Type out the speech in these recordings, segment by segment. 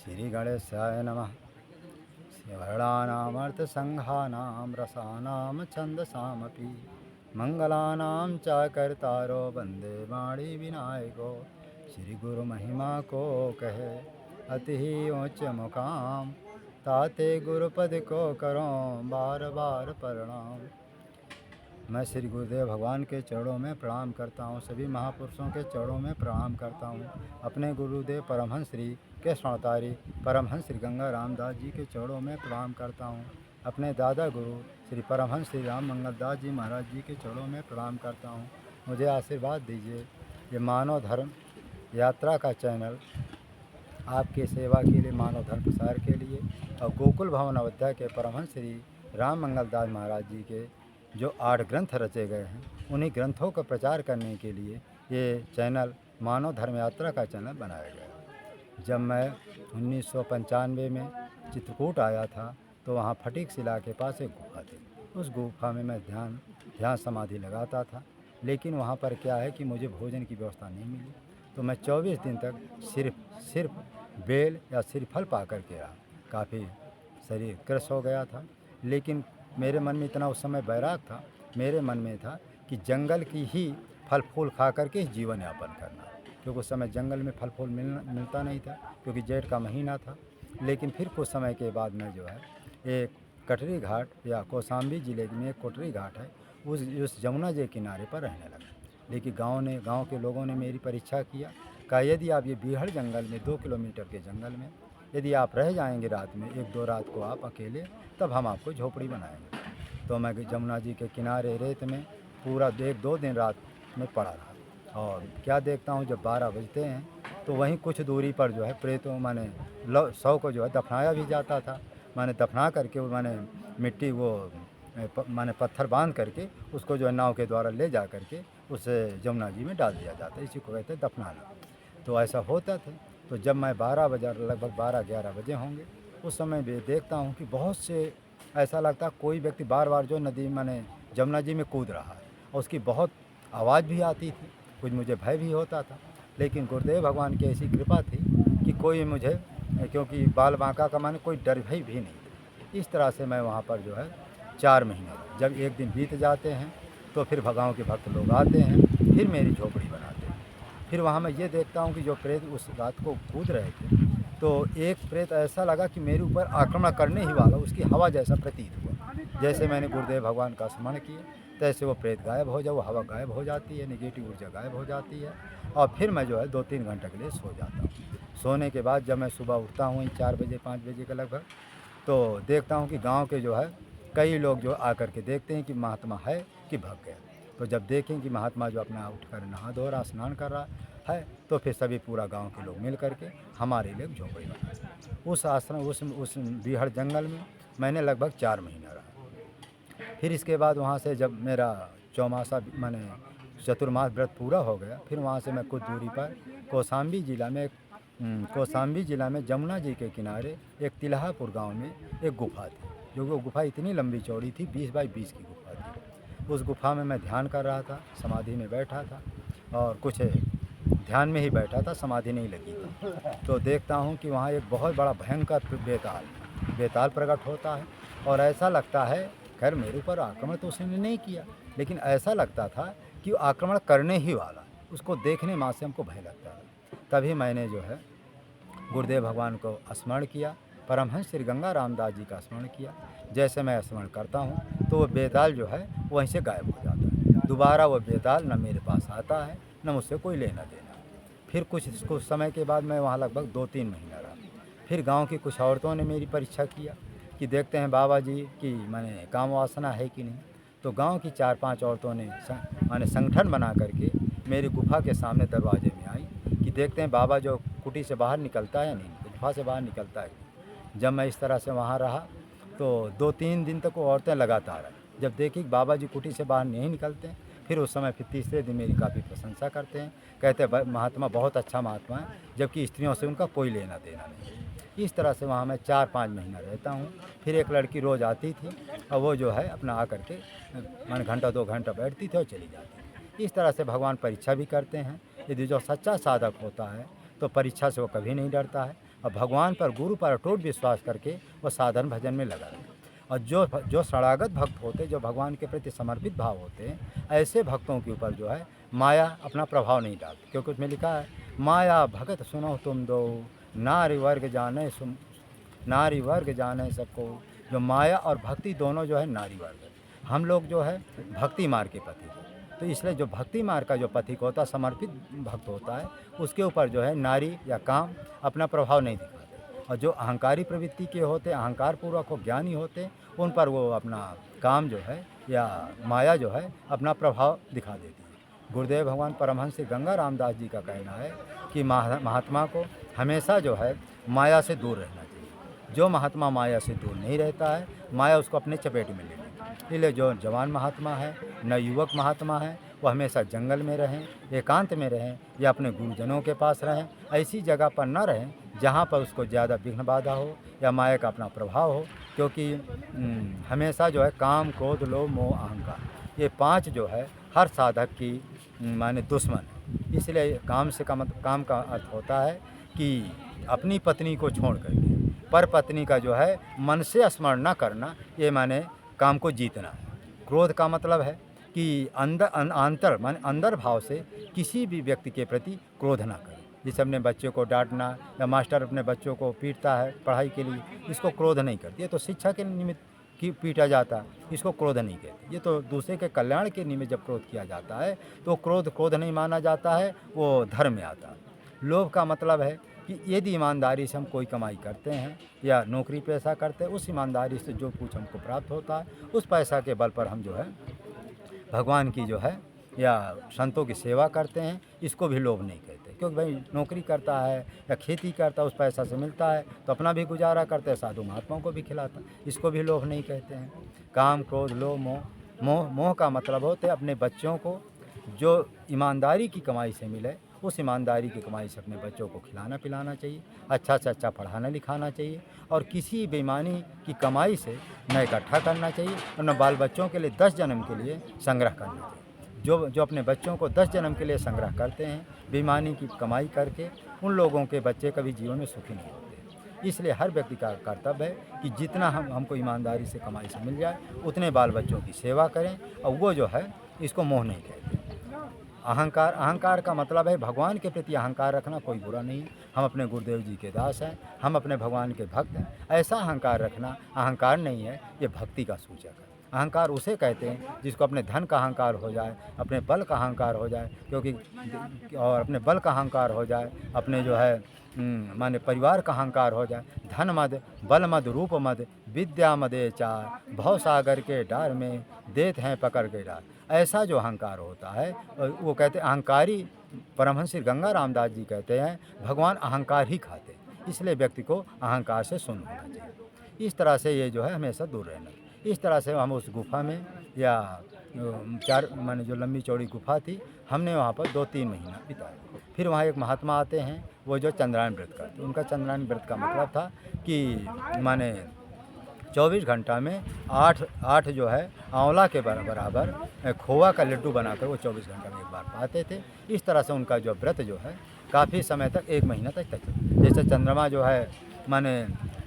श्री गणेशाय नमः। वर्णानामर्थसंघानां रसानां छन्दसामपि मंगलानां च कर्तारो वन्दे वाणी विनायको। श्री गुरु महिमा को कहे अति ही ऊंच मुकाम, ताते गुरुपद को करो बार बार प्रणाम। मैं श्री गुरुदेव भगवान के चरणों में प्रणाम करता हूँ, सभी महापुरुषों के चरणों में प्रणाम करता हूँ। अपने गुरुदेव परमहंस श्री के स्वर्णतारी परमहंस श्री गंगा रामदास जी के चरणों में प्रणाम करता हूँ। अपने दादा गुरु श्री परमहंस श्री राम मंगलदास जी महाराज जी के चरणों में प्रणाम करता हूँ। मुझे आशीर्वाद दीजिए। ये मानव धर्म यात्रा का चैनल आपके सेवा के लिए, मानव धर्म प्रसार के लिए और गोकुल भवन अयोध्या के परमहंस श्री राम मंगलदास महाराज जी के जो 8 ग्रंथ रचे गए हैं, उन्हीं ग्रंथों का प्रचार करने के लिए ये चैनल मानव धर्म यात्रा का चैनल बनाया गया। जब मैं 1995 में चित्रकूट आया था तो वहाँ फटीक शिला के पास एक गुफा थी। उस गुफा में मैं ध्यान समाधि लगाता था, लेकिन वहाँ पर क्या है कि मुझे भोजन की व्यवस्था नहीं मिली, तो मैं 24 दिन तक सिर्फ बेल या सिर्फ फल पा कर के रहा। काफ़ी शरीर क्रश हो गया था, लेकिन मेरे मन में इतना उस समय बैराग था, मेरे मन में था कि जंगल की ही फल फूल खा करके जीवन यापन करना, क्योंकि उस समय जंगल में फल फूल मिलता नहीं था, क्योंकि जेठ का महीना था। लेकिन फिर कुछ समय के बाद में जो है एक कटरी घाट या कौशाम्बी ज़िले में एक कटरी घाट है, उस जमुना जी किनारे पर रहने लगा। लेकिन गांव के लोगों ने मेरी परीक्षा किया, कहा यदि आप ये बीहड़ जंगल में 2 किलोमीटर के जंगल में यदि आप रह जाएंगे रात में 1-2 रात को आप अकेले, तब हम आपको झोपड़ी बनाएंगे। तो मैं जमुना जी के किनारे रेत में पूरा 1-2 दिन रात में पड़ा रहा। और क्या देखता हूँ, जब 12 बजते हैं तो वहीं कुछ दूरी पर जो है प्रेतों माने शव को जो है दफनाया भी जाता था। माने दफना करके माने मिट्टी वो माने पत्थर बांध करके उसको जो है नाव के द्वारा ले जा करके उस जमुना जी में डाल दिया जाता है। इसी को कहते हैं दफनाना। तो ऐसा होता था। तो जब मैं 12 बजे, लगभग 12-11 बजे होंगे, उस समय भी देखता हूँ कि बहुत से ऐसा लगता कोई व्यक्ति बार बार जो नदी माने जमुना जी में कूद रहा है, और उसकी बहुत आवाज़ भी आती थी। कुछ मुझे भय भी होता था, लेकिन गुरुदेव भगवान की ऐसी कृपा थी कि कोई मुझे, क्योंकि बाल बांका का माने कोई डर भय भी नहीं था। इस तरह से मैं वहाँ पर जो है 4 महीने, जब एक दिन बीत जाते हैं तो फिर भगाओं के भक्त लोग आते हैं, फिर मेरी झोपड़ी बनाते हैं। फिर वहाँ मैं ये देखता हूँ कि जो प्रेत उस रात को कूद रहे थे, तो एक प्रेत ऐसा लगा कि मेरे ऊपर आक्रमण करने ही वाला, उसकी हवा जैसा प्रतीत हुआ। जैसे मैंने गुरुदेव भगवान का स्मरण किया, तैसे वो प्रेत गायब हो जाए, वो हवा गायब हो जाती है, नेगेटिव ऊर्जा गायब हो जाती है, और फिर मैं जो है 2-3 घंटे के लिए सो जाता हूँ। सोने के बाद जब मैं सुबह उठता हूँ 4 बजे 5 बजे के लगभग, तो देखता हूँ कि गाँव के जो है कई लोग जो आकर के देखते हैं कि महात्मा है कि भाग गया। तो जब देखें कि महात्मा जो अपना उठकर नहा धो रहा, स्नान कर रहा है, तो फिर सभी पूरा गांव के लोग मिल करके हमारे लिए झोपड़ी बनाए। उस आश्रम उस बीहड़ जंगल में मैंने लगभग 4 महीना रहा। फिर इसके बाद वहाँ से जब मेरा चौमासा माने चतुर्मास व्रत पूरा हो गया, फिर वहाँ से मैं कुछ दूरी पर कौशाम्बी जिला में जमुना जी के किनारे एक तिल्हापुर गाँव में एक गुफा थी, जो वो गुफा इतनी लंबी चौड़ी थी, 20 बाई 20 की गुफा थी। उस गुफा में मैं ध्यान कर रहा था, समाधि में बैठा था, और कुछ ध्यान में ही बैठा था, समाधि नहीं लगी थी। तो देखता हूँ कि वहाँ एक बहुत बड़ा भयंकर बेताल प्रकट होता है, और ऐसा लगता है, खैर मेरे ऊपर आक्रमण तो उसने नहीं किया, लेकिन ऐसा लगता था कि वो आक्रमण करने ही वाला। उसको देखने मात्र से हमको भय लगता है। तभी मैंने जो है गुरुदेव भगवान को स्मरण किया, परमहंस श्री गंगा रामदास जी का स्मरण किया। जैसे मैं स्मरण करता हूँ तो वो बेताल जो है वहीं से गायब हो जाता है। दोबारा वो बेताल न मेरे पास आता है, न मुझसे कोई लेना देना। फिर कुछ समय के बाद मैं वहाँ लगभग 2-3 महीना रहा। फिर गांव की कुछ औरतों ने मेरी परीक्षा किया कि देखते हैं बाबा जी की मैंने काम वासना है कि नहीं। तो गांव की 4-5 औरतों ने मैंने संगठन बना करके मेरी गुफा के सामने दरवाजे में आई कि देखते हैं बाबा जो कुटी से बाहर निकलता है या नहीं, गुफा से बाहर निकलता है। जब मैं इस तरह से वहाँ रहा तो 2-3 दिन तक वो औरतें लगातार आई। जब देखी कि बाबा जी कुटी से बाहर नहीं निकलते हैं, फिर उस समय फिर तीसरे दिन मेरी काफ़ी प्रशंसा करते हैं, कहते हैं महात्मा बहुत अच्छा महात्मा है, जबकि स्त्रियों से उनका कोई लेना देना नहीं। इस तरह से वहाँ मैं 4-5 महीना रहता हूँ। फिर एक लड़की रोज़ आती थी, और वो जो है अपना आकर के मैंने घंटा 2 घंटा बैठती थी और चली जाती थी। इस तरह से भगवान परीक्षा भी करते हैं। यदि जो सच्चा साधक होता है तो परीक्षा से वो कभी नहीं डरता है, और भगवान पर, गुरु पर अटूट विश्वास करके वो साधन भजन में लगा रहे। और जो शरणागत भक्त होते, जो भगवान के प्रति समर्पित भाव होते हैं, ऐसे भक्तों के ऊपर जो है माया अपना प्रभाव नहीं डालती, क्योंकि उसमें लिखा है माया भगत सुनो तुम दो, नारी वर्ग जाने नारी वर्ग जाने सबको। जो माया और भक्ति दोनों जो है नारी वर्ग है। हम लोग जो है भक्ति मार्ग के पथिक हैं, तो इसलिए जो भक्ति मार्ग का जो पथिक होता है, समर्पित भक्त होता है, उसके ऊपर जो है नारी या काम अपना प्रभाव नहीं दिखाते। और जो अहंकारी प्रवृत्ति के होते, अहंकार पूर्वक हो, ज्ञानी होते, उन पर वो अपना काम जो है या माया जो है अपना प्रभाव दिखा देती है। गुरुदेव भगवान परमहंस श्री गंगा रामदास जी का कहना है कि महात्मा को हमेशा जो है माया से दूर रहना चाहिए। जो महात्मा माया से दूर नहीं रहता है, माया उसको अपने चपेट में ले लेती है। इसलिए जो जवान महात्मा है, नवयुवक महात्मा है, वो हमेशा जंगल में रहें, एकांत में रहें या अपने गुरुजनों के पास रहें। ऐसी जगह पर न रहें जहाँ पर उसको ज़्यादा विघ्न बाधा हो या माया का अपना प्रभाव हो, क्योंकि हमेशा जो है काम, क्रोध, लोभ, मोह, अहंकार, ये 5 जो है हर साधक की माने दुश्मन है। इसलिए काम का अर्थ होता है कि अपनी पत्नी को छोड़ करके पर पत्नी का जो है मन से स्मरण न करना, ये माने काम को जीतना है। क्रोध का मतलब है कि अंतर माने अंदर भाव से किसी भी व्यक्ति के प्रति क्रोध ना करें। जैसे अपने बच्चे को डांटना या मास्टर अपने बच्चों को पीटता है पढ़ाई के लिए, इसको क्रोध नहीं करती। ये तो शिक्षा के निमित्त की पीटा जाता है, इसको क्रोध नहीं कहते। ये तो दूसरे के कल्याण के निमित्त जब क्रोध किया जाता है तो क्रोध नहीं माना जाता है, वो धर्म में आता है। लोभ का मतलब है कि यदि ईमानदारी से हम कोई कमाई करते हैं या नौकरी पेशा करते हैं, उस ईमानदारी से जो कुछ हमको प्राप्त होता है, उस पैसा के बल पर हम जो है भगवान की जो है या संतों की सेवा करते हैं, इसको भी लोभ नहीं कहते। क्योंकि भाई नौकरी करता है या खेती करता है, उस पैसा से मिलता है तो अपना भी गुजारा करते हैं, साधु महात्माओं को भी खिलाता है, इसको भी लोभ नहीं कहते हैं। काम, क्रोध, लोभ, मोह का मतलब होते हैं अपने बच्चों को जो ईमानदारी की कमाई से मिले, उस ईमानदारी की कमाई से अपने बच्चों को खिलाना पिलाना चाहिए, अच्छा से अच्छा पढ़ाना लिखाना चाहिए, और किसी बेईमानी की कमाई से न इकट्ठा करना चाहिए और न बाल बच्चों के लिए 10 जन्म के लिए संग्रह करना चाहिए। जो अपने बच्चों को 10 जन्म के लिए संग्रह करते हैं बेईमानी की कमाई करके, उन लोगों के बच्चे कभी जीवन में सुखी नहीं होते। इसलिए हर व्यक्ति का कर्तव्य है कि जितना हमको ईमानदारी से कमाई से मिल जाए, उतने बाल बच्चों की सेवा करें। और वो जो है इसको मोह नहीं कहते। अहंकार का मतलब है भगवान के प्रति अहंकार रखना कोई बुरा नहीं है। हम अपने गुरुदेव जी के दास हैं, हम अपने भगवान के भक्त हैं। ऐसा अहंकार रखना अहंकार नहीं है, ये भक्ति का सूचक है। अहंकार उसे कहते हैं जिसको अपने धन का अहंकार हो जाए, अपने बल का अहंकार हो जाए, और अपने बल का अहंकार हो जाए, अपने जो है माने परिवार का अहंकार हो जाए। धन मद, बल मद, रूप मद, विद्या मदे चार, भव सागर के डार में देत हैं पकड़ के डार। ऐसा जो अहंकार होता है वो कहते हैं अहंकारी। परमहंस श्री गंगा रामदास जी कहते हैं भगवान अहंकार ही खाते हैं, इसलिए व्यक्ति को अहंकार से शून्य होना चाहिए। इस तरह से ये जो है हमेशा दूर रहना। इस तरह से हम उस गुफा में या 4 माने जो लंबी चौड़ी गुफा थी, हमने वहाँ पर 2-3 महीना बिताया। फिर वहाँ एक महात्मा आते हैं, वो जो चंद्रायन व्रत करते। उनका चंद्रायन व्रत का मतलब था कि माने 24 घंटा में 8 जो है आंवला के बराबर खोआ का लड्डू बनाकर वो 24 घंटा में एक बार पाते थे। इस तरह से उनका जो व्रत जो है काफ़ी समय तक, 1 महीना तक जैसे चंद्रमा जो है माने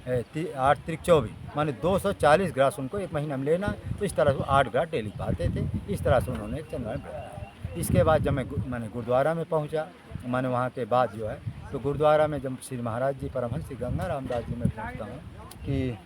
8 त्रिक 24 माने 240 ग्रास उनको 1 महीना में लेना, तो इस तरह से 8 ग्रास डेली पाते थे। इस तरह से उन्होंने एक चंद्रायन व्रत किया। इसके बाद जब मैंने गुरुद्वारा में पहुँचा, मैंने वहाँ के बाद जो है तो गुरुद्वारा में जब श्री महाराज जी परमहंस श्री गंगा रामदास जी में पहुँचता हूँ कि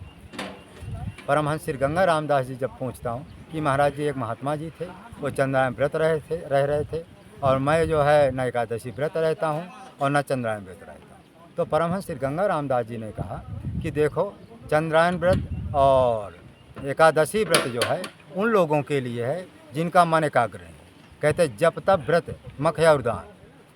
परमहंस श्री गंगा रामदास जी जब पहुँचता हूँ कि महाराज जी एक महात्मा जी थे, वो चंद्रायन व्रत रह रहे थे, और मैं जो है न एकादशी व्रत रहता हूँ और न चंद्रायन व्रत रहता हूँ। तो परमहंस श्री गंगा रामदास जी ने कहा कि देखो, चंद्रायन व्रत और एकादशी व्रत जो है उन लोगों के लिए है जिनका मन एकाग्र है। कहते जप तप व्रत मख या उदान,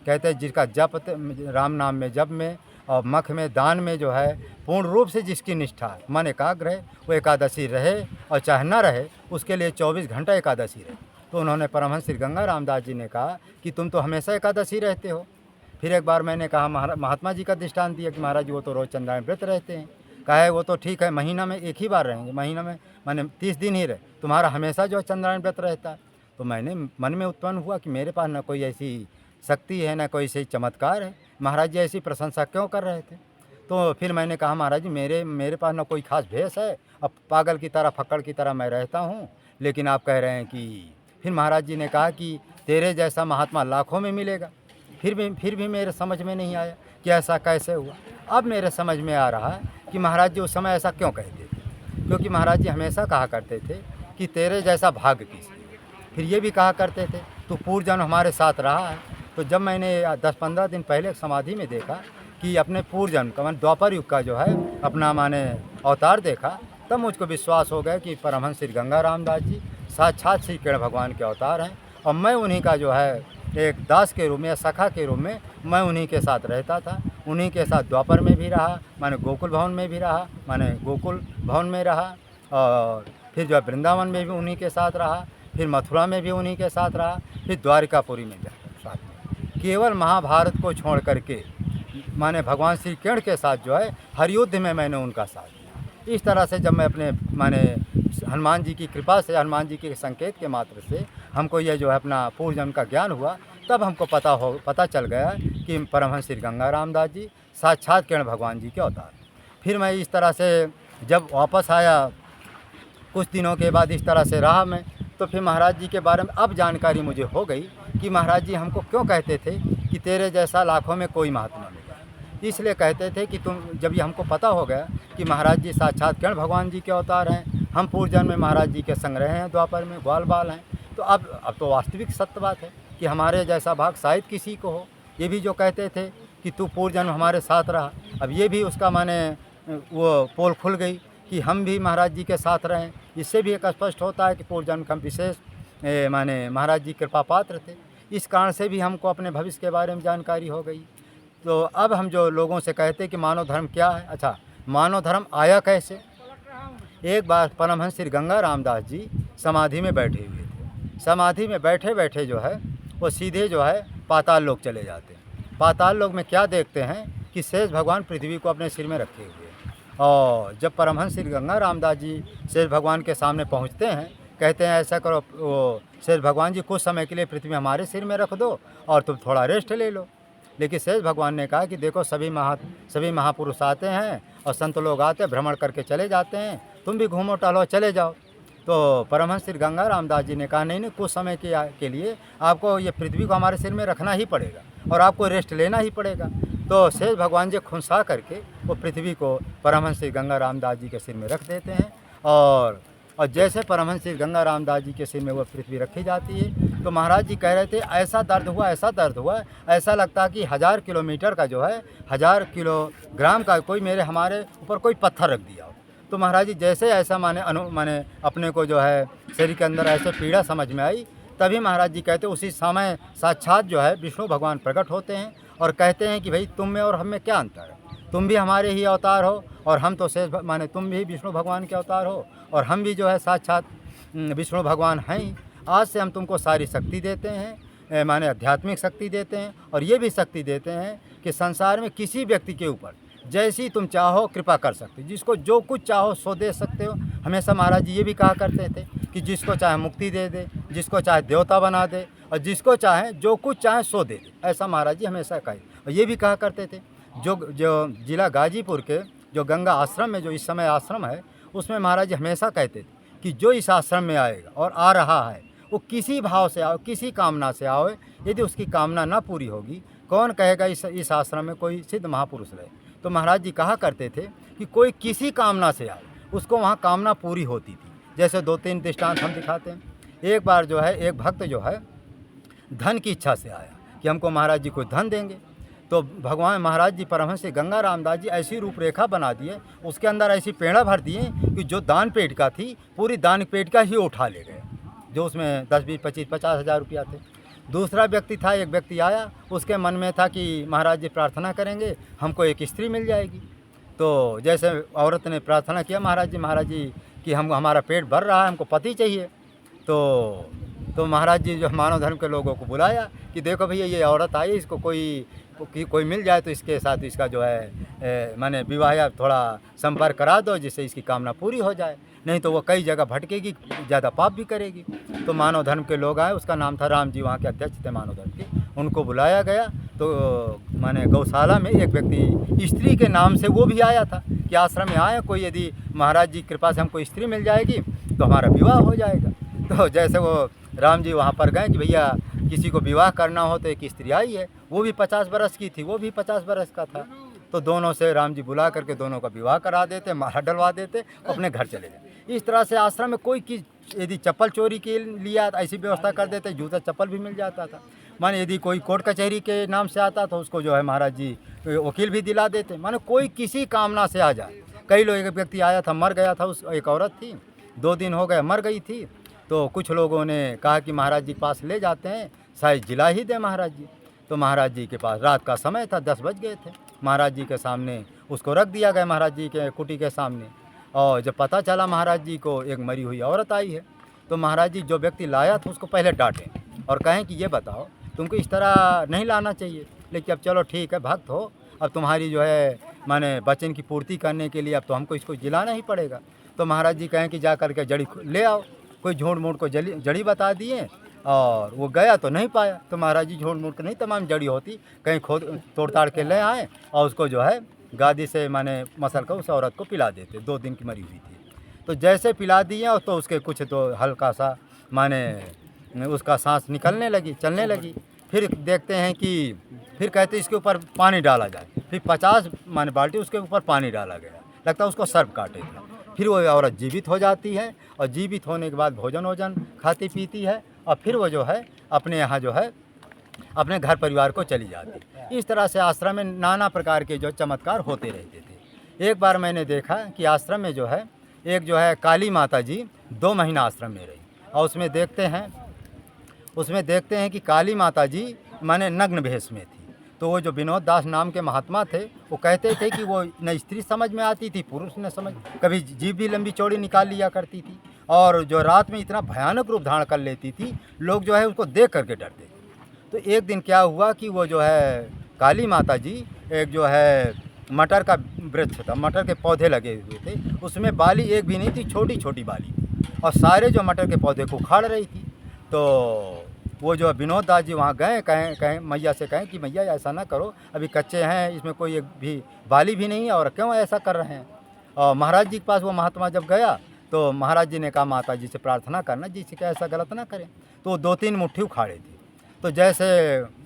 कहते जिसका जप राम नाम में, जप में और मख में, दान में जो है पूर्ण रूप से जिसकी निष्ठा मन एकाग्र है, वो एकादशी रहे और चाहे न रहे उसके लिए 24 घंटा एकादशी रहे। तो उन्होंने परमहंस श्री गंगा रामदास जी ने कहा कि तुम तो हमेशा एकादशी रहते हो। फिर एक बार मैंने कहा, महात्मा जी का दृष्टांत दिया कि महाराज जी वो तो रोज़ चंद्रायन व्रत रहते हैं। कहा है वो तो ठीक है, महीना में 1 ही बार रहेंगे, महीना में माने 30 दिन ही रहे, तुम्हारा हमेशा जो चंद्रायन व्रत रहता है। तो मैंने मन में उत्पन्न हुआ कि मेरे पास न कोई ऐसी शक्ति है, न कोई ऐसी चमत्कार है, महाराज जी ऐसी प्रशंसा क्यों कर रहे थे। तो फिर मैंने कहा महाराज जी मेरे पास ना कोई ख़ास भेष है, अब पागल की तरह फक्कड़ की तरह मैं रहता हूँ, लेकिन आप कह रहे हैं कि फिर महाराज जी ने कहा कि तेरे जैसा महात्मा लाखों में मिलेगा। फिर भी मेरे समझ में नहीं आया कि ऐसा कैसे हुआ। अब मेरे समझ में आ रहा है कि महाराज जी उस समय ऐसा क्यों कहते थे, क्योंकि महाराज जी हमेशा कहा करते थे कि तेरे जैसा भाग्य किसी। फिर ये भी कहा करते थे तू पूर्व जन्म हमारे साथ रहा है। तो जब मैंने 10-15 दिन पहले समाधि में देखा कि अपने पूर्व जन्म का माने द्वापर युग का जो है अपना माने अवतार देखा, तब मुझको विश्वास हो गया कि परमहंस श्री गंगा रामदास जी साक्षात श्री कृष्ण भगवान के अवतार हैं और मैं उन्हीं का जो है एक दास के रूप में या सखा के रूप में मैं उन्हीं के साथ रहता था। उन्हीं के साथ द्वापर में भी रहा, माने गोकुल भवन में भी रहा, माने गोकुल भवन में रहा, और फिर जो है वृंदावन में भी उन्हीं के साथ रहा, फिर मथुरा में भी उन्हीं के साथ रहा, फिर द्वारिकापुरी में भी साथ में। केवल महाभारत को छोड़ करके माने भगवान श्री कृष्ण के साथ जो है हर युद्ध में मैंने उनका साथ दिया। इस तरह से जब मैं अपने माने हनुमान जी की कृपा से, हनुमान जी के संकेत के मात्र से हमको ये जो है अपना पूर्व जन्म का ज्ञान हुआ, तब हमको पता चल गया कि परमहंस श्री गंगा रामदास जी साक्षात कृष्ण भगवान जी के अवतार। फिर मैं इस तरह से जब वापस आया कुछ दिनों के बाद इस तरह से रहा मैं, तो फिर महाराज जी के बारे में अब जानकारी मुझे हो गई कि महाराज जी हमको क्यों कहते थे कि तेरे जैसा लाखों में कोई महात्मा मिला। इसलिए कहते थे कि तुम, जब ये हमको पता हो गया कि महाराज जी साक्षात कृष्ण भगवान जी के अवतार हैं, हम पूर्व जन्म में महाराज जी के संग रहे हैं, द्वापर में ग्वाल बाल हैं, तो अब तो वास्तविक सत्य बात है कि हमारे जैसा भाग शायद किसी को हो। ये भी जो कहते थे कि तू पूर्व जन्म हमारे साथ रहा, अब ये भी उसका माने वो पोल खुल गई कि हम भी महाराज जी के साथ रहें। इससे भी एक स्पष्ट होता है कि पूर्व जन्म का विशेष माने महाराज जी कृपा पात्र थे। इस कारण से भी हमको अपने भविष्य के बारे में जानकारी हो गई। तो अब हम जो लोगों से कहते हैं कि मानव धर्म क्या है, अच्छा मानव धर्म आया कैसे। एक बार परमहंस श्री गंगा रामदास जी समाधि में बैठे हुए थे। समाधि में बैठे बैठे जो है वो सीधे जो है पाताल लोक चले जाते हैं। पाताल लोक में क्या देखते हैं कि शेष भगवान पृथ्वी को अपने सिर में रखे हुए हैं, और जब परमहंस श्री गंगा रामदास जी शेष भगवान के सामने पहुंचते हैं, कहते हैं ऐसा करो, वो शेष भगवान जी कुछ समय के लिए पृथ्वी हमारे सिर में रख दो और तुम थोड़ा रेस्ट ले लो। लेकिन शेष भगवान ने कहा कि देखो सभी महापुरुष आते हैं और संत लोग आते हैं, भ्रमण करके चले जाते हैं, तुम भी घूमो टहलो चले जाओ। तो परमहंस श्री गंगा रामदास जी ने कहा नहीं, कुछ समय के लिए आपको ये पृथ्वी को हमारे सिर में रखना ही पड़ेगा और आपको रेस्ट लेना ही पड़ेगा। तो शेष भगवान जी खुनसा करके वो पृथ्वी को परमहंस श्री गंगा रामदास जी के सिर में रख देते हैं, और जैसे परमहंस श्री गंगा रामदास जी के सिर में वो पृथ्वी रखी जाती है, तो महाराज जी कह रहे थे ऐसा दर्द हुआ, ऐसा लगता कि 1000 किलोमीटर का जो है 1000 किलोग्राम का कोई हमारे ऊपर कोई पत्थर रख दिया हो। तो महाराज जी जैसे ऐसा माने अपने को जो है शरीर के अंदर ऐसे पीड़ा समझ में आई, तभी महाराज जी कहते उसी समय साक्षात जो है विष्णु भगवान प्रकट होते हैं और कहते हैं कि भाई तुम में और हम में क्या अंतर है, तुम भी हमारे ही अवतार हो और हम तो शेष माने तुम भी विष्णु भगवान के अवतार हो और हम भी जो है साक्षात विष्णु भगवान हैं। आज से हम तुमको सारी शक्ति देते हैं, माने आध्यात्मिक शक्ति देते हैं, और ये भी शक्ति देते हैं कि संसार में किसी व्यक्ति के ऊपर जैसी तुम चाहो कृपा कर सकते, जिसको जो कुछ चाहो सो दे सकते हो। हमेशा महाराज जी ये भी कहा करते थे कि जिसको चाहे मुक्ति दे दे, जिसको चाहे देवता बना दे, और जिसको चाहे जो कुछ चाहे सो दे दे, ऐसा महाराज जी हमेशा कहे। और ये भी कहा करते थे, जो जिला गाजीपुर के जो गंगा आश्रम में जो इस समय आश्रम है, उसमें महाराज जी हमेशा कहते थे कि जो इस आश्रम में आएगा और आ रहा है वो किसी भाव से आओ, किसी कामना से आओ, यदि उसकी कामना ना पूरी होगी, कौन कहेगा इस आश्रम में कोई सिद्ध महापुरुष रहे। तो महाराज जी कहा करते थे कि कोई किसी कामना से आए, उसको वहाँ कामना पूरी होती थी। जैसे 2-3 दृष्टांत हम दिखाते हैं। एक बार जो है एक भक्त जो है धन की इच्छा से आया कि हमको महाराज जी को धन देंगे, तो भगवान महाराज जी परमहंस श्री गंगा रामदास जी ऐसी रूपरेखा बना दिए, उसके अंदर ऐसी पेड़ा भर दिए कि जो दान पेट का थी पूरी दान पेट का ही उठा ले गए, जो उसमें 10, 20, 25, 50 हज़ार रुपया थे। दूसरा व्यक्ति था, एक व्यक्ति आया, उसके मन में था कि महाराज जी प्रार्थना करेंगे हमको एक स्त्री मिल जाएगी। तो जैसे औरत ने प्रार्थना किया महाराज जी कि हमारा पेट भर रहा है, हमको पति चाहिए। तो महाराज जी जो मानव धर्म के लोगों को बुलाया कि देखो भैया ये औरत आई, इसको कोई मिल जाए तो इसके साथ इसका जो है माने विवाह या थोड़ा संपर्क करा दो, जिससे इसकी कामना पूरी हो जाए, नहीं तो वो कई जगह भटकेगी, ज़्यादा पाप भी करेगी। तो मानव धर्म के लोग आए, उसका नाम था राम जी, वहाँ के अध्यक्ष थे मानव धर्म के, उनको बुलाया गया। तो माने गौशाला में एक व्यक्ति स्त्री के नाम से वो भी आया था कि आश्रम में आए, कोई यदि महाराज जी कृपा से हमको स्त्री मिल जाएगी तो हमारा विवाह हो जाएगा। तो जैसे वो राम जी वहाँ पर गए कि भैया किसी को विवाह करना हो तो एक स्त्री आई है, वो भी 50 बरस की थी, वो भी 50 बरस का था। तो दोनों से राम जी बुला करके दोनों का विवाह करा देते, माला डलवा देते, अपने घर चले जाते। इस तरह से आश्रम में कोई की यदि चप्पल चोरी के लिया ऐसी व्यवस्था कर देते, जूता चप्पल भी मिल जाता था। माने यदि कोई कोर्ट कचहरी के नाम से आता तो उसको जो है महाराज जी वकील भी दिला देते। माने कोई किसी कामना से आ जाए। कई लोग, एक व्यक्ति आया था, मर गया था, उस एक औरत थी, 2 दिन हो गए मर गई थी। तो कुछ लोगों ने कहा कि महाराज जी के पास ले जाते हैं, शायद जिला ही दे महाराज जी। तो महाराज जी के पास रात का समय था, 10 बज गए थे। महाराज जी के सामने उसको रख दिया गया, महाराज जी के कुटी के सामने। और जब पता चला महाराज जी को एक मरी हुई औरत आई है, तो महाराज जी जो व्यक्ति लाया था उसको पहले डांटे और कहें कि ये बताओ तुमको इस तरह नहीं लाना चाहिए, लेकिन अब चलो ठीक है, भक्त हो, अब तुम्हारी जो है माने वचन की पूर्ति करने के लिए अब तो हमको इसको जिलाना ही पड़ेगा। तो महाराज जी कहें कि जा करके जड़ी ले आओ। कोई झूठ मूठ को जड़ी बता दिए और वो गया तो नहीं पाया। तो महाराज जी झूठ मूठ को नहीं, तमाम जड़ी होती कहीं खोद तोड़ ताड़ के ले आए और उसको जो है गादी से माने मसल कर उस औरत को पिला देते। 2 दिन की मरी हुई थी। तो जैसे पिला दिए और तो उसके कुछ तो हल्का सा माने उसका सांस निकलने लगी, चलने लगी। फिर देखते हैं कि फिर कहते इसके ऊपर पानी डाला जाए। फिर 50 माने बाल्टी उसके ऊपर पानी डाला गया, लगता है उसको सर्प काटे था। फिर वो औरत जीवित हो जाती है और जीवित होने के बाद भोजन खाती पीती है और फिर वो जो है अपने यहाँ जो है अपने घर परिवार को चली जाती। इस तरह से आश्रम में नाना प्रकार के जो चमत्कार होते रहते थे। एक बार मैंने देखा कि आश्रम में जो है एक जो है काली माता जी 2 महीना आश्रम में रही और उसमें देखते हैं कि काली माता जी माने नग्न भेष में थी। तो वो जो विनोद दास नाम के महात्मा थे, वो कहते थे कि वो न स्त्री समझ में आती थी, पुरुष न समझ, कभी जीभ भी लंबी चौड़ी निकाल लिया करती थी और जो रात में इतना भयानक रूप धारण कर लेती थी, लोग जो है उसको देख करके डरते थे। तो एक दिन क्या हुआ कि वो जो है काली माता जी एक जो है मटर का वृक्ष था, मटर के पौधे लगे हुए थे, उसमें बाली एक भी नहीं थी, छोटी छोटी बाली थी और सारे जो मटर के पौधे को उखाड़ रही थी। तो वो जो विनोद दास जी वहाँ गए, कहें मैया से कहें कि मैया ऐसा ना करो, अभी कच्चे हैं, इसमें कोई एक भी बाली भी नहीं है और क्यों ऐसा कर रहे हैं। और महाराज जी के पास वो महात्मा जब गया तो महाराज जी ने कहा माता जी से प्रार्थना करना जी से क्या ऐसा गलत ना करें। तो 2-3 मुट्ठी उखाड़े थे। तो जैसे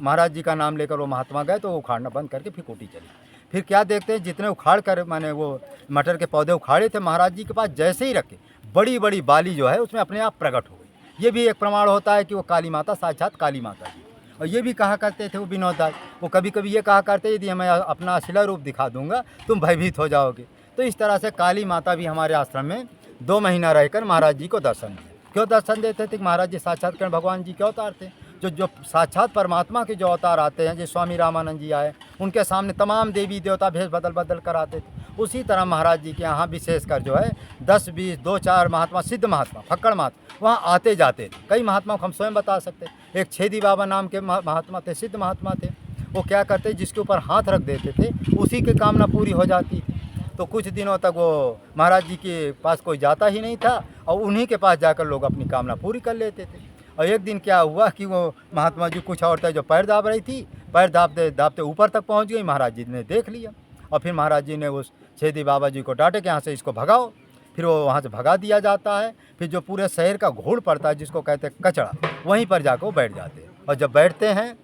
महाराज जी का नाम लेकर वो महात्मा गए तो वो उखाड़ना बंद करके फिर कुटी चली। फिर क्या देखते हैं, जितने उखाड़ कर माने वो मटर के पौधे उखाड़े थे, महाराज जी के पास जैसे ही रखे बड़ी बड़ी बाली जो है उसमें अपने आप प्रकट हो गई। ये भी एक प्रमाण होता है कि वो काली माता साक्षात काली माता जी। और ये भी कहा करते थे वो विनोद दास, वो कभी कभी ये कहा करते यदि मैं अपना असली रूप दिखा दूंगा तुम भयभीत हो जाओगे। तो इस तरह से काली माता भी हमारे आश्रम में 2 महीना रहकर महाराज जी को दर्शन दिए। क्यों दर्शन देते थे कि महाराज जी साक्षात कर्ण भगवान जी के अवतार थे। जो साक्षात परमात्मा के जो अवतार आते हैं, जैसे स्वामी रामानंद जी आए, उनके सामने तमाम देवी देवता भेष बदल कर आते थे। उसी तरह महाराज जी के यहाँ विशेषकर जो है 10-20 2-4 महात्मा, सिद्ध महात्मा, फक्कड़ महात्मा वहाँ आते जाते थे। कई महात्माओं को हम स्वयं बता सकते। एक छेदी बाबा नाम के महात्मा थे, सिद्ध महात्मा थे। वो क्या करते, जिसके ऊपर हाथ रख देते थे उसी की कामना पूरी हो जाती थी। तो कुछ दिनों तक वो महाराज जी के पास कोई जाता ही नहीं था और उन्हीं के पास जाकर लोग अपनी कामना पूरी कर लेते थे। और एक दिन क्या हुआ कि वो महात्मा जी कुछ औरतें जो पैर दाब रही थी, पैर दाबते दाबते ऊपर तक पहुंच गई। महाराज जी ने देख लिया और फिर महाराज जी ने उस छेदी बाबा जी को डांटे कि यहाँ से इसको भगाओ। फिर वो वहाँ से भगा दिया जाता है। फिर जो पूरे शहर का घोड़ पड़ता है जिसको कहते हैं कचड़ा, वहीं पर जाकर वो बैठ जाते हैं। और जब बैठते हैं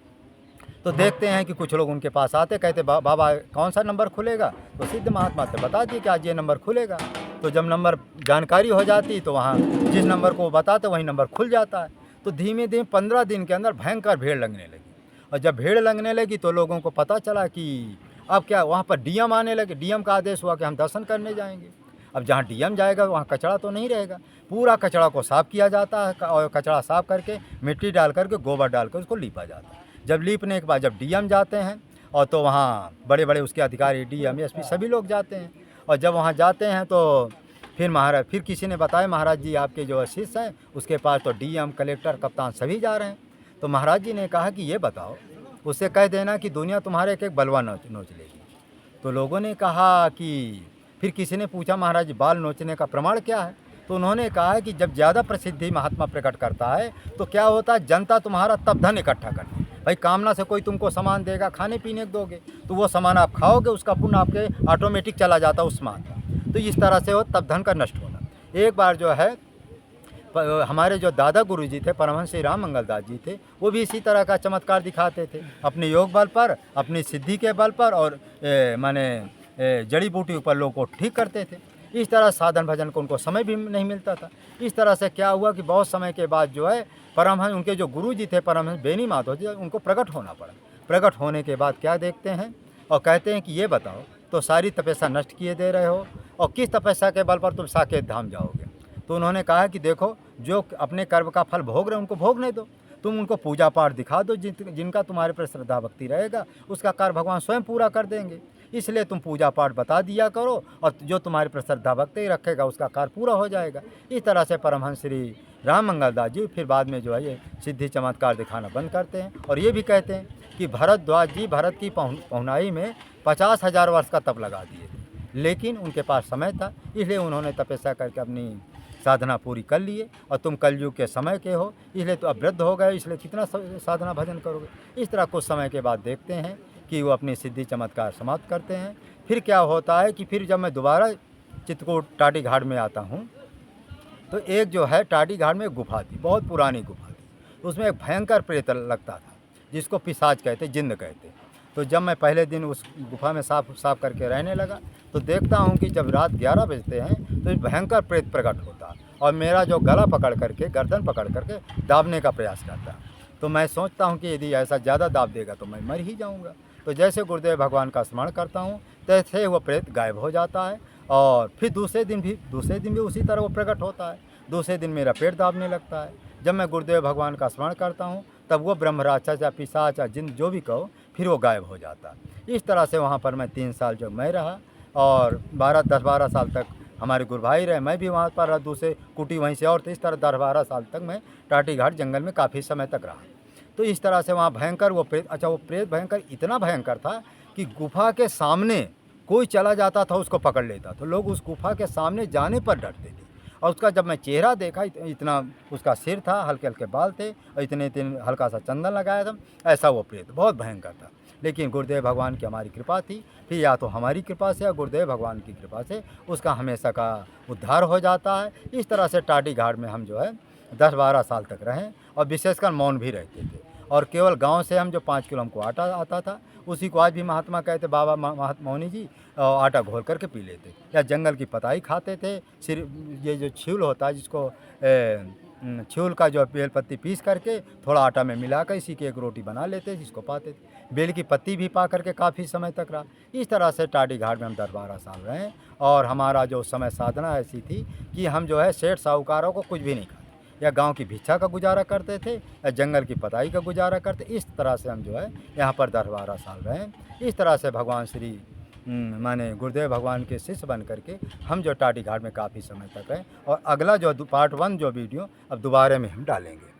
तो देखते हैं कि कुछ लोग उनके पास आते, कहते बाबा कौन सा नंबर खुलेगा। तो सिद्ध महात्मा से बता दिए कि आज ये नंबर खुलेगा। तो जब नंबर जानकारी हो जाती तो वहाँ जिस नंबर को वो बताते वही नंबर खुल जाता है। तो धीमे धीमे 15 दिन के अंदर भयंकर भीड़ लगने लगी। और जब भीड़ लगने लगी तो लोगों को पता चला कि अब क्या, वहाँ पर डीएम आने लगे। डीएम का आदेश हुआ कि हम दर्शन करने जाएंगे। अब जहाँ डीएम जाएगा वहाँ कचरा तो नहीं रहेगा, पूरा कचरा को साफ़ किया जाता है और कचरा साफ़ करके मिट्टी डाल करके गोबर डाल कर उसको लीपा जाता है। जब लीपने के बाद जब डीएम जाते हैं और तो वहाँ बड़े बड़े उसके अधिकारी डीएम एसपी सभी लोग जाते हैं। और जब वहाँ जाते हैं तो फिर किसी ने बताया महाराज जी आपके जो शिष्य हैं उसके पास तो डीएम कलेक्टर कप्तान सभी जा रहे हैं। तो महाराज जी ने कहा कि ये बताओ, उससे कह देना कि दुनिया तुम्हारे एक बलवा नोच लेगी। तो लोगों ने कहा कि फिर किसी ने पूछा महाराज जी बाल नोचने का प्रमाण क्या है। तो उन्होंने कहा कि जब ज़्यादा प्रसिद्धि महात्मा प्रकट करता है तो क्या होता है, जनता तुम्हारा तब धन इकट्ठा करती है। भाई कामना से कोई तुमको सामान देगा, खाने पीने को दोगे, तो वो सामान आप खाओगे, उसका पुण्य आपके ऑटोमेटिक चला जाता है उस सामान का। तो इस तरह से हो तब धन का नष्ट होना। एक बार जो है हमारे जो दादा गुरु जी थे, परमहंस श्री राम मंगल दास जी थे, वो भी इसी तरह का चमत्कार दिखाते थे, अपने योग बल पर, अपनी सिद्धि के बल पर, और जड़ी बूटी ऊपर लोगों को ठीक करते थे। इस तरह साधन भजन को उनको समय भी नहीं मिलता था। इस तरह से क्या हुआ कि बहुत समय के बाद जो है परमहंस, उनके जो गुरु जी थे परमहंस बेनी माधव जी, उनको प्रकट होना पड़ा। प्रकट होने के बाद क्या देखते हैं और कहते हैं कि ये बताओ, तो सारी तपस्या नष्ट किए दे रहे हो, और किस तपस्या के बल पर तुम साकेत धाम जाओगे? तो उन्होंने कहा कि देखो, जो अपने कर्म का फल भोग रहे हैं उनको भोगने दो, तुम उनको पूजा पाठ दिखा दो, जिनका तुम्हारे पर श्रद्धा भक्ति रहेगा उसका कार्य भगवान स्वयं पूरा कर देंगे। इसलिए तुम पूजा पाठ बता दिया करो, और जो तुम्हारे पर श्रद्धा भक्ति रखेगा उसका कार्य पूरा हो जाएगा। इस तरह से परमहंस श्री राम मंगल दास जी फिर बाद में जो है ये सिद्धि चमत्कार दिखाना बंद करते हैं, और ये भी कहते हैं कि भरद्वाज जी भरत की पहुनाई में 50,000 वर्ष का तप लगा दिए, लेकिन उनके पास समय था, इसलिए उन्होंने तपस्या करके अपनी साधना पूरी कर लिए। और तुम कलयुग के समय के हो, इसलिए तो अब वृद्ध हो गए, इसलिए कितना साधना भजन करोगे। इस तरह कुछ समय के बाद देखते हैं कि वो अपनी सिद्धि चमत्कार समाप्त करते हैं। फिर क्या होता है कि फिर जब मैं दोबारा चित्रकूट टाटी घाट में आता हूँ, तो एक जो है टाटी घाट में एक गुफा थी, बहुत पुरानी गुफा थी, उसमें एक भयंकर प्रेत लगता था, जिसको पिशाच कहते, जिन्न कहते। तो जब मैं पहले दिन उस गुफा में साफ करके रहने लगा, तो देखता हूँ कि जब रात 11 बजते हैं तो एक भयंकर प्रेत प्रकट होता, और मेरा जो गला पकड़ करके, गर्दन पकड़ करके दाबने का प्रयास करता। तो मैं सोचता हूँ कि यदि ऐसा ज़्यादा दाब देगा तो मैं मर ही जाऊँगा। तो जैसे गुरुदेव भगवान का स्मरण करता हूँ, तैसे वो प्रेत गायब हो जाता है, और फिर दूसरे दिन भी उसी तरह वो प्रकट होता है। दूसरे दिन मेरा पेट दाबने लगता है। जब मैं गुरुदेव भगवान का स्मरण करता हूँ, तब वो ब्रह्म राक्षस या पिशाच या जिन जो भी कहो, फिर वो गायब हो जाता है। इस तरह से वहाँ पर मैं 3 साल जो मैं रहा, और 10-12 साल तक हमारे गुरु भाई रहे, मैं भी वहाँ पर रहा, दूसरे कुटी वहीं से, और तो इस तरह 10-12 साल तक मैं टाटी घाट जंगल में काफ़ी समय तक रहा। तो इस तरह से वहाँ भयंकर वो प्रेत भयंकर, इतना भयंकर था कि गुफा के सामने कोई चला जाता था उसको पकड़ लेता, तो लोग उस गुफा के सामने जाने पर डरते थे। और उसका जब मैं चेहरा देखा, इतना उसका सिर था, हल्के हल्के बाल थे, और इतने हल्का सा चंदन लगाया था, ऐसा वो प्रेत बहुत भयंकर था। लेकिन गुरुदेव भगवान की हमारी कृपा थी, फिर या तो हमारी कृपा से या गुरुदेव भगवान की कृपा से उसका हमेशा का उद्धार हो जाता है। इस तरह से टाटी घाट में हम जो है 10-12 साल तक रहें, और विशेषकर मौन भी रहते थे, और केवल गांव से हम जो 5 किलो हमको आटा आता था, उसी को आज भी महात्मा कहते, बाबा मौनी जी आटा घोल करके पी लेते, या जंगल की पताई खाते थे। सिर्फ ये जो छील होता है, जिसको छील का जो बेल पत्ती पीस करके थोड़ा आटा में मिलाकर इसी की एक रोटी बना लेते, जिसको पाते थे। बेल की पत्ती भी पा करके काफ़ी समय तक रहा। इस तरह से टाटी घाट में हम 10-12 साल रहे, और हमारा जो समय साधना ऐसी थी कि हम जो है सेठ साहूकारों को कुछ भी नहीं खाते, या गांव की भिक्षा का गुजारा करते थे, या जंगल की पताई का गुजारा करते। इस तरह से हम जो है यहाँ पर 10-12 साल रहे। इस तरह से भगवान श्री माने गुरुदेव भगवान के शिष्य बन करके हम जो टाटी घाट में काफ़ी समय तक रहे। और अगला जो पार्ट 1 जो वीडियो अब दोबारा में हम डालेंगे।